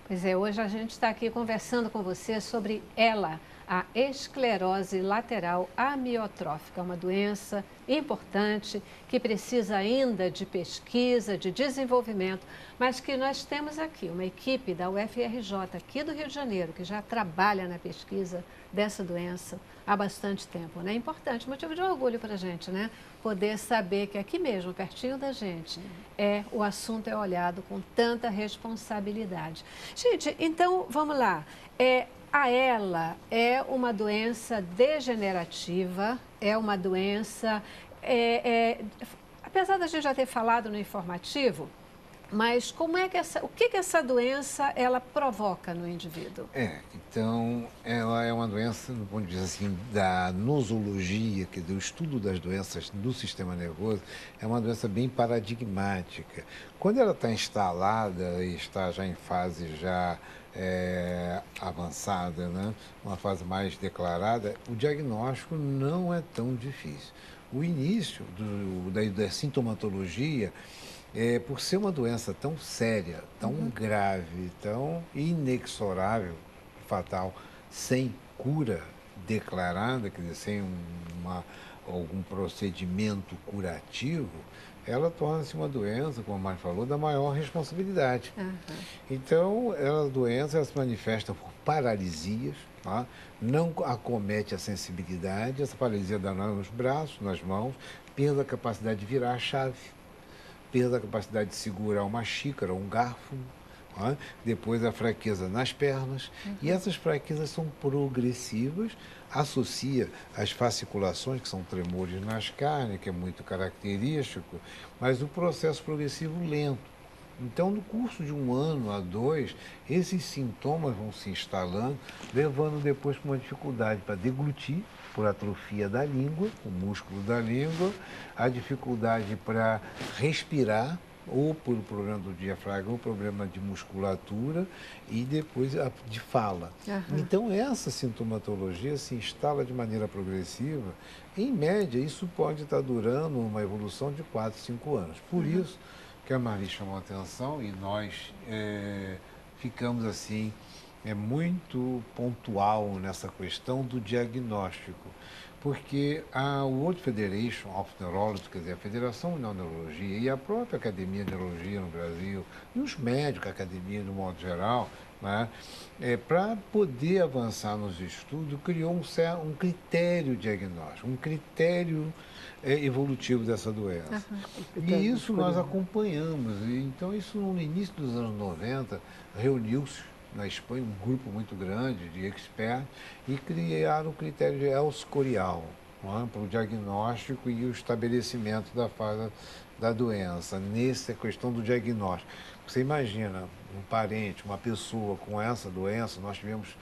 Pois é, hoje a gente está aqui conversando com você sobre ela, a esclerose lateral amiotrófica, uma doença importante que precisa ainda de pesquisa, de desenvolvimento, mas que nós temos aqui uma equipe da UFRJ aqui do Rio de Janeiro que já trabalha na pesquisa dessa doença há bastante tempo, né? Importante, motivo de orgulho para a gente, né? Poder saber que aqui mesmo, pertinho da gente, o assunto é olhado com tanta responsabilidade. Gente, então vamos lá. A ELA é uma doença degenerativa, é uma doença, apesar da gente já ter falado no informativo, mas como é que o que essa doença ela provoca no indivíduo? Então, ela é uma doença, do ponto de vista assim, da nosologia, que do estudo das doenças do sistema nervoso, é uma doença bem paradigmática. Quando ela está instalada e está já em fase avançada, né? Uma fase mais declarada, o diagnóstico não é tão difícil. O início da sintomatologia, por ser uma doença tão séria, tão grave, tão inexorável, fatal, sem cura declarada, quer dizer, sem algum procedimento curativo, ela torna-se uma doença, como a Mari falou, da maior responsabilidade. Então, a doença ela se manifesta por paralisias, tá? Não acomete a sensibilidade, essa paralisia dá nos braços, nas mãos, perda da capacidade de virar a chave, perda da capacidade de segurar uma xícara, um garfo, né? Depois a fraqueza nas pernas, e essas fraquezas são progressivas, associa às fasciculações, que são tremores nas carnes, que é muito característico, mas o processo progressivo lento. Então, no curso de 1 ano a 2, esses sintomas vão se instalando, levando depois para uma dificuldade para deglutir, por atrofia da língua, o músculo da língua, a dificuldade para respirar, ou por problema do diafragma, ou problema de musculatura, e depois de fala. Então, essa sintomatologia se instala de maneira progressiva. Em média, isso pode estar durando uma evolução de 4, 5 anos. Por isso que a Marli chamou a atenção e nós ficamos assim, muito pontual nessa questão do diagnóstico, porque a World Federation of Neurology, quer dizer, a Federação Mundial de Neurologia e a própria Academia de Neurologia no Brasil, e os médicos, a academia no modo geral, né, para poder avançar nos estudos, criou um critério diagnóstico, um critério evolutivo dessa doença. E isso nós acompanhamos. Então, isso no início dos anos 90, reuniu-se na Espanha um grupo muito grande de experts e criaram o critério de El-Escorial, para o diagnóstico e o estabelecimento da fase da doença, nessa questão do diagnóstico. Você imagina um parente, uma pessoa com essa doença, nós tivemos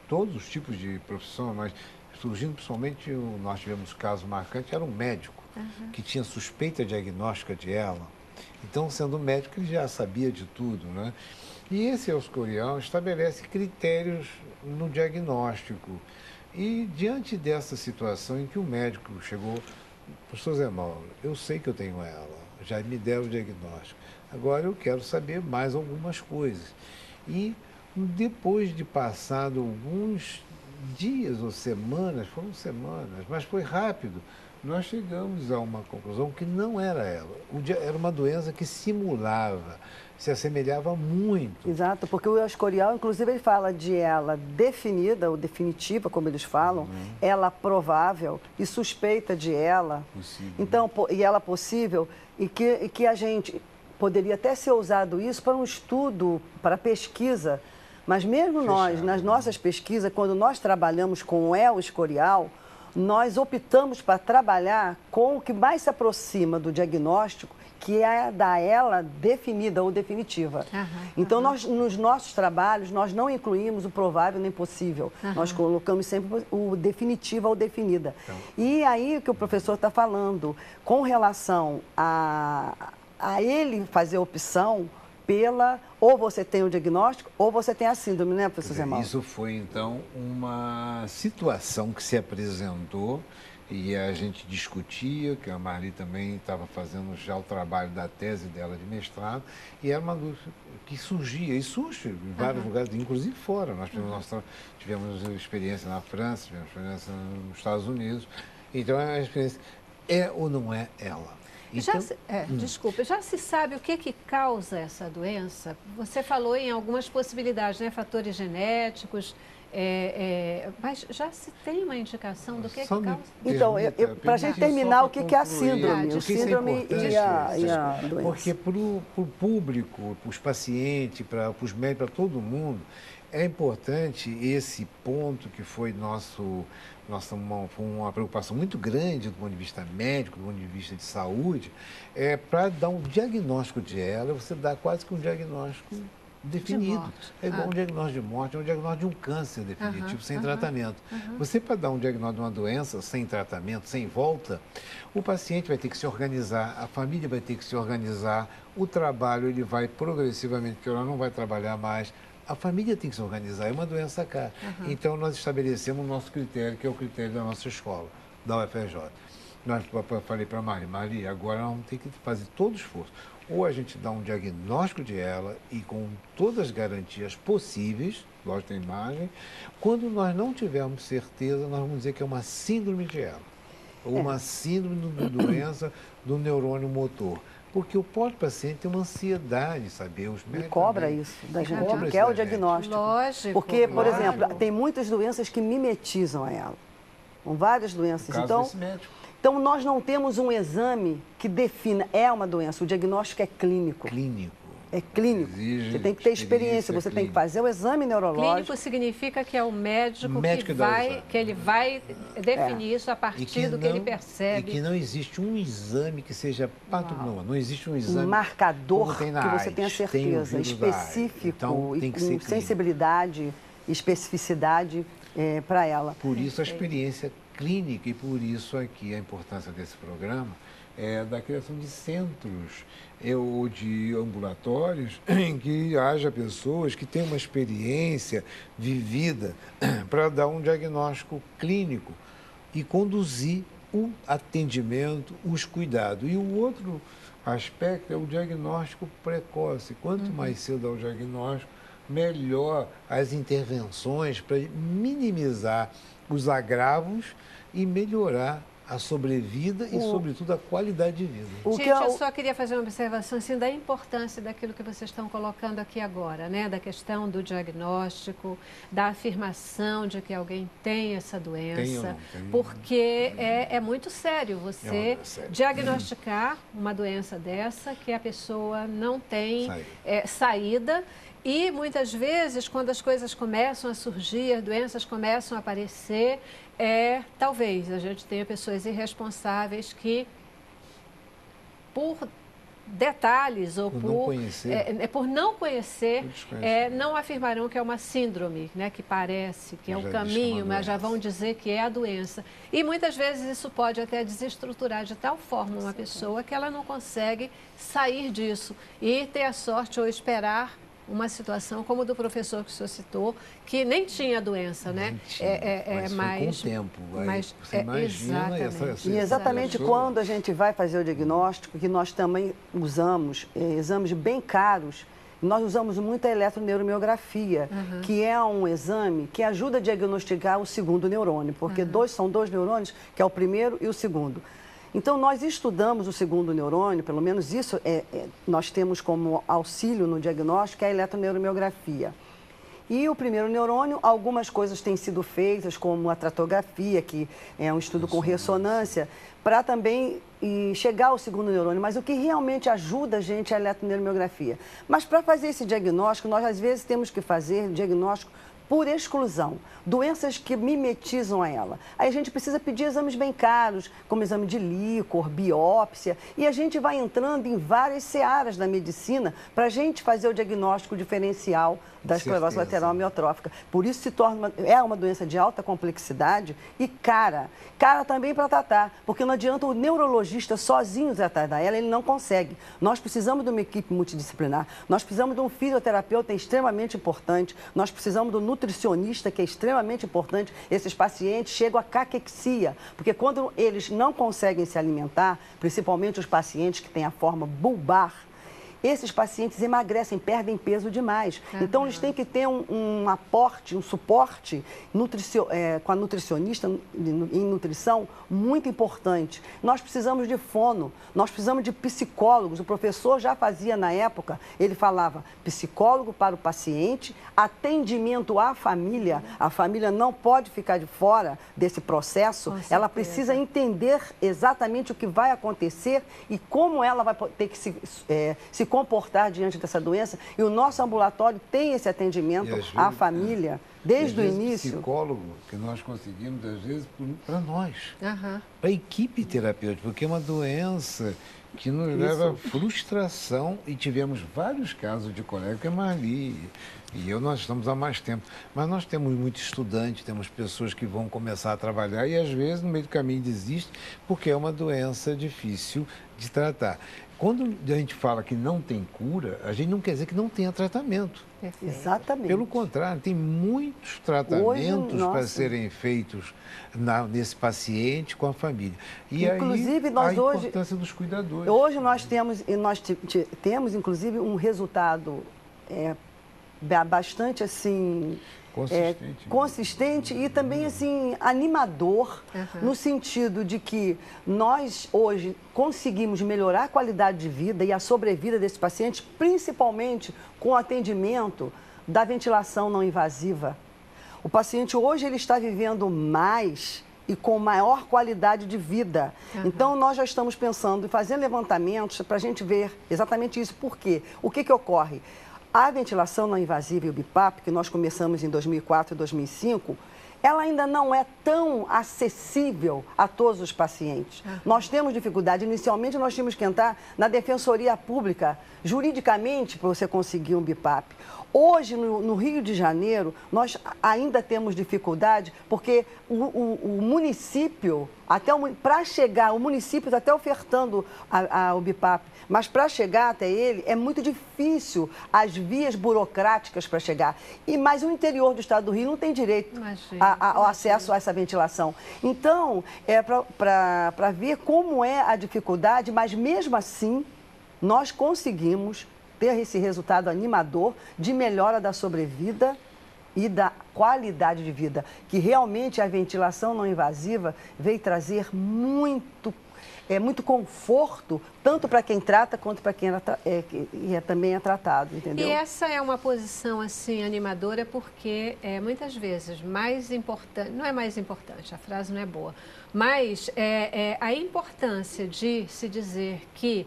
todos os tipos de profissão, mas surgindo principalmente, nós tivemos casos marcantes, era um médico que tinha suspeita diagnóstica de ela. Então, sendo médico, ele já sabia de tudo, né? E esse El-Escorial estabelece critérios no diagnóstico. E diante dessa situação em que o médico chegou, professor Zé Mauro, eu sei que eu tenho ela, já me deram o diagnóstico, agora eu quero saber mais algumas coisas. E depois de passado alguns dias ou semanas, foram semanas, mas foi rápido, nós chegamos a uma conclusão que não era ela. Era uma doença que simulava, se assemelhava muito. Exato, porque o El-Escorial, inclusive, ele fala de ela definida, ou definitiva, como eles falam, ela provável e suspeita de ela. Possível. Então, e ela possível, e que a gente poderia até ser usado isso para um estudo, para pesquisa, mas mesmo nós, nas nossas pesquisas, quando nós trabalhamos com o El-Escorial, nós optamos para trabalhar com o que mais se aproxima do diagnóstico, que é da ela definida ou definitiva. Então, nos nossos trabalhos, nós não incluímos o provável nem possível. Nós colocamos sempre o definitivo ou definida. Então, e aí que o professor está falando, com relação a ele fazer a opção pela, ou você tem o diagnóstico, ou você tem a síndrome, né, professor Zé Mauro? Isso foi, então, uma situação que se apresentou e a gente discutia, que a Marli também estava fazendo já o trabalho da tese dela de mestrado, e era uma dúvida que surgia, e surge em vários lugares, inclusive fora. Nós tivemos experiência na França, tivemos experiência nos Estados Unidos, então a experiência é ou não é ela. Então, desculpa, já se sabe o que causa essa doença? Você falou em algumas possibilidades, né? Fatores genéticos, mas já se tem uma indicação do que causa? Então, para a gente terminar, o que é a síndrome? O síndrome e a doença. Porque para o público, para os pacientes, para os médicos, para todo mundo, é importante esse ponto que foi uma preocupação muito grande do ponto de vista médico, do ponto de vista de saúde, para dar um diagnóstico de ela, você dá quase que um diagnóstico definido. É igual um diagnóstico de morte, é um diagnóstico de um câncer definitivo, sem tratamento. Você, para dar um diagnóstico de uma doença sem tratamento, sem volta, o paciente vai ter que se organizar, a família vai ter que se organizar, o trabalho ele vai progressivamente, porque ela não vai trabalhar mais, a família tem que se organizar, é uma doença cara. Então, nós estabelecemos o nosso critério, que é o critério da nossa escola, da UFRJ. Eu falei para a Mari, agora nós vamos ter que fazer todo o esforço. Ou a gente dá um diagnóstico de ela e com todas as garantias possíveis, lógico, da imagem. Quando nós não tivermos certeza, nós vamos dizer que é uma síndrome de ela. Ou uma síndrome de doença do neurônio motor. Porque o próprio paciente tem uma ansiedade de saber. Os médicos cobra isso da gente, quer o diagnóstico. Lógico. Porque, por exemplo, tem muitas doenças que mimetizam a ela. São várias doenças. Então, nós não temos um exame que defina, é uma doença, o diagnóstico é clínico. É clínico. Você tem que ter experiência, você tem que fazer o exame neurológico. Clínico significa que é o médico que ele vai definir isso a partir do que ele percebe. E que não existe um exame que seja patológico, não existe um exame... Um marcador que você tenha certeza, específico, então, e com sensibilidade e especificidade para ela. Por isso a experiência clínica e por isso aqui a importância desse programa é da criação de centros ou de ambulatórios em que haja pessoas que tenham uma experiência vivida para dar um diagnóstico clínico e conduzir o atendimento, os cuidados. E o outro aspecto é o diagnóstico precoce. Quanto mais cedo é o diagnóstico, melhor as intervenções para minimizar os agravos e melhorar a sobrevida e, sobretudo, a qualidade de vida. Gente, eu só queria fazer uma observação assim, da importância daquilo que vocês estão colocando aqui agora, né? Da questão do diagnóstico, da afirmação de que alguém tem essa doença, porque é muito sério você diagnosticar uma doença dessa que a pessoa não tem saída. E muitas vezes, quando as coisas começam a surgir, doenças começam a aparecer, talvez a gente tenha pessoas irresponsáveis que, por detalhes ou por não conhecer, não afirmarão que é uma síndrome, né, que parece que é um caminho, mas já vão dizer que é a doença. E muitas vezes isso pode até desestruturar de tal forma uma pessoa que ela não consegue sair disso e ter a sorte ou esperar uma situação como a do professor que o senhor citou, que nem tinha doença, né? Mas com o tempo. Você imagina e exatamente quando a gente vai fazer o diagnóstico, que nós também usamos exames bem caros, nós usamos muito a eletroneuromiografia, que é um exame que ajuda a diagnosticar o segundo neurônio, porque são dois neurônios, que é o primeiro e o segundo. Então, nós estudamos o segundo neurônio, pelo menos isso nós temos como auxílio no diagnóstico, é a eletroneuromiografia. E o primeiro neurônio, algumas coisas têm sido feitas, como a tratografia, que é um estudo com ressonância, para também chegar ao segundo neurônio. Mas o que realmente ajuda a gente é a eletroneuromiografia. Mas para fazer esse diagnóstico, nós às vezes temos que fazer diagnóstico por exclusão, doenças que mimetizam a ela. Aí a gente precisa pedir exames bem caros, como exame de líquor, biópsia, e a gente vai entrando em várias searas da medicina para a gente fazer o diagnóstico diferencial da esclerose lateral amiotrófica. Por isso se torna uma doença de alta complexidade e cara. Cara também para tratar, porque não adianta o neurologista sozinho tratar dela, ele não consegue. Nós precisamos de uma equipe multidisciplinar, nós precisamos de um fisioterapeuta extremamente importante, nós precisamos do nutricionista, que é extremamente importante. Esses pacientes chegam à caquexia, porque quando eles não conseguem se alimentar, principalmente os pacientes que têm a forma bulbar, esses pacientes emagrecem, perdem peso demais. Então, eles têm que ter um aporte, um suporte com a nutricionista em nutrição muito importante. Nós precisamos de fono, nós precisamos de psicólogos. O professor já fazia na época, ele falava psicólogo para o paciente, atendimento à família. A família não pode ficar de fora desse processo, ela precisa entender exatamente o que vai acontecer e como ela vai ter que se comportar diante dessa doença. E o nosso ambulatório tem esse atendimento à família desde o início. Psicólogo que nós conseguimos, às vezes, para nós, para a equipe terapêutica, porque é uma doença que nos leva à frustração e tivemos vários casos de colega que a Marli e eu, nós estamos há mais tempo, mas nós temos muitos estudantes, temos pessoas que vão começar a trabalhar e às vezes no meio do caminho desistem porque é uma doença difícil de tratar. Quando a gente fala que não tem cura, a gente não quer dizer que não tenha tratamento. Exatamente. Pelo contrário, tem muitos tratamentos para serem feitos nesse paciente com a família. E inclusive, aí, a importância dos cuidadores. Hoje nós temos, inclusive, um resultado bastante assim... consistente e também assim animador, no sentido de que nós hoje conseguimos melhorar a qualidade de vida e a sobrevida desses pacientes, principalmente com o atendimento da ventilação não invasiva. O paciente hoje ele está vivendo mais e com maior qualidade de vida. Então, nós já estamos pensando em fazer levantamentos para a gente ver exatamente isso. Por quê? O que ocorre? A ventilação não invasiva e o BiPAP, que nós começamos em 2004 e 2005, ela ainda não é tão acessível a todos os pacientes. Nós temos dificuldade. Inicialmente, nós tínhamos que entrar na Defensoria Pública, juridicamente, para você conseguir um BiPAP. Hoje, no Rio de Janeiro, nós ainda temos dificuldade, porque o município, para chegar, o município está até ofertando o BiPAP, mas para chegar até ele é muito difícil as vias burocráticas para chegar. Mas o interior do estado do Rio não tem direito ao acesso a essa ventilação. Então, é para ver como é a dificuldade, mas mesmo assim, nós conseguimos ter esse resultado animador de melhora da sobrevida e da qualidade de vida, que realmente a ventilação não invasiva veio trazer muito conforto, tanto para quem trata quanto para quem também é tratado, entendeu? E essa é uma posição assim animadora porque muitas vezes mais importante, não é mais importante, a frase não é boa, mas a importância de se dizer que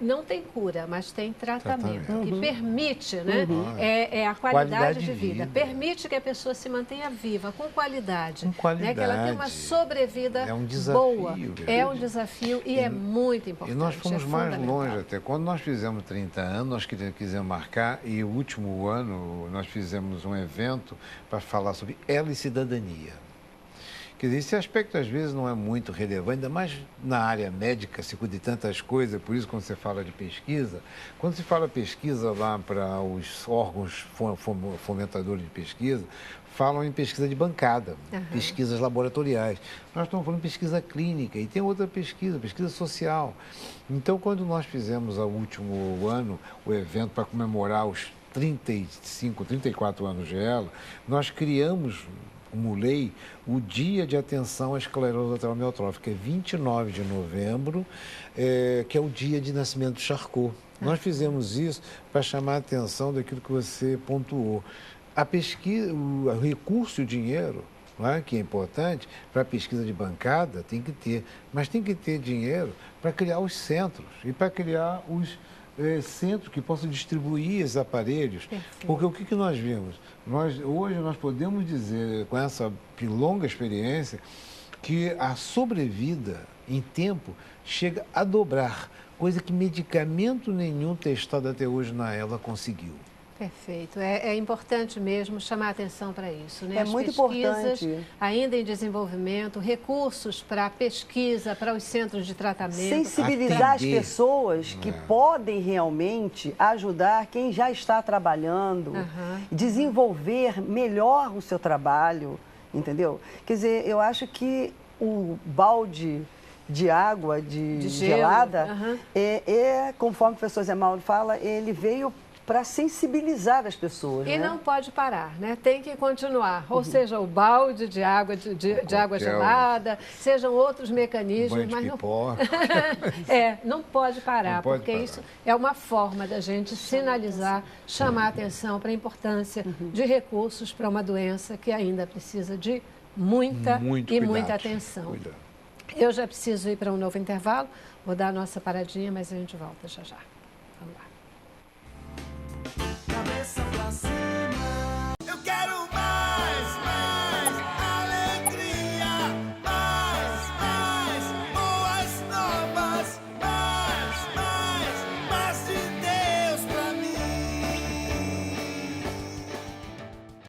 não tem cura, mas tem tratamento, que permite, né, a qualidade de vida, permite que a pessoa se mantenha viva, com qualidade, né, que ela tenha uma sobrevida boa. É um desafio e é muito importante. E nós fomos mais longe até. Quando nós fizemos 30 anos, nós quisemos marcar e o último ano nós fizemos um evento para falar sobre ela e cidadania. Quer dizer, esse aspecto às vezes não é muito relevante, ainda mais na área médica, se cuida de tantas coisas, por isso quando você fala de pesquisa, quando se fala pesquisa lá para os órgãos fomentadores de pesquisa, falam em pesquisa de bancada, pesquisas laboratoriais. Nós estamos falando de pesquisa clínica e tem outra pesquisa social. Então, quando nós fizemos ao último ano o evento para comemorar os 34 anos de ela, nós criamos como lei, o Dia de Atenção à Esclerose Lateral Amiotrófica, é 29 de novembro, que é o dia de nascimento do Charcot. Nós fizemos isso para chamar a atenção daquilo que você pontuou. A pesquisa, o recurso e o dinheiro, não é, que é importante, para a pesquisa de bancada, tem que ter, mas tem que ter dinheiro para criar os centros e para criar os centros que possam distribuir esses aparelhos. Perfeito. Porque o que nós vimos? Hoje nós podemos dizer, com essa longa experiência, que a sobrevida em tempo chega a dobrar, coisa que medicamento nenhum testado até hoje na ela conseguiu. Perfeito. É importante mesmo chamar atenção para isso, né? É As muito pesquisas importante. ainda em desenvolvimento, recursos para a pesquisa, para os centros de tratamento. Sensibilizar as atender. pessoas que podem realmente ajudar quem já está trabalhando, desenvolver melhor o seu trabalho, entendeu? Quer dizer, eu acho que o balde de água, de gelada, conforme o professor Zé Mauro fala, ele veio para sensibilizar as pessoas. E né? não pode parar, né? Tem que continuar. Ou seja, o balde de água, de água gelada, sejam outros mecanismos, Banho de mas pipoca. não pode parar, Não pode porque parar. isso é uma forma da gente sinalizar, chamar a atenção para a importância de recursos para uma doença que ainda precisa de muita muita atenção. Cuidado. Eu já preciso ir para um novo intervalo, vou dar a nossa paradinha, mas a gente volta já já. Vamos lá. Cabeça pra cima.